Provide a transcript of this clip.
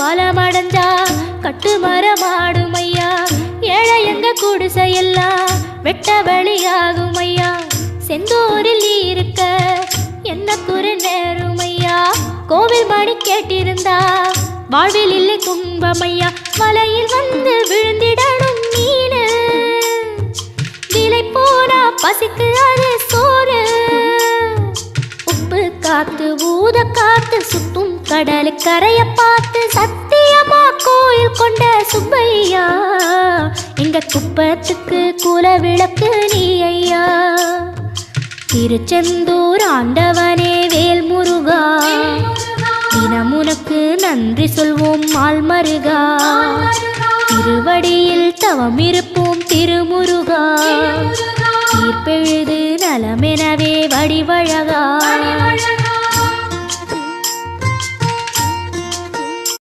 பலமடைஞ்சா கட்டு மரமாடும் ஐயா. ஏழை எங்க குடிசையெல்லாம் வெட்ட வழியாகும் ஐயா. செந்தூரில் இருக்க என்ன குறை நேரும் ஐயா. கோவில் மணி கேட்டிருந்தா வாழ்வில் இல்லை துன்பமையா. மலையில் வந்து விழுந்திடணும் மீன், விலை போனா பசிக்கு அது சோறு. உப்பு காத்து ஊத காத்து சுத்தும் கடலு கரைய பார்த்து சத்தியமா கோயில் கொண்ட சுப்பையா. எங்க குப்பத்துக்கு குல விளக்கு நீ ஐயா. திருச்செந்தூர் ஆண்டவனே வேல் முருகா, தினம் உனக்கு நன்றி சொல்வோம் ஆள்மருகா. திருவடியில் தவம் இருப்போம் திருமுருகா. தீர்ப்பெழுது நலமெனவே வடிவழகா.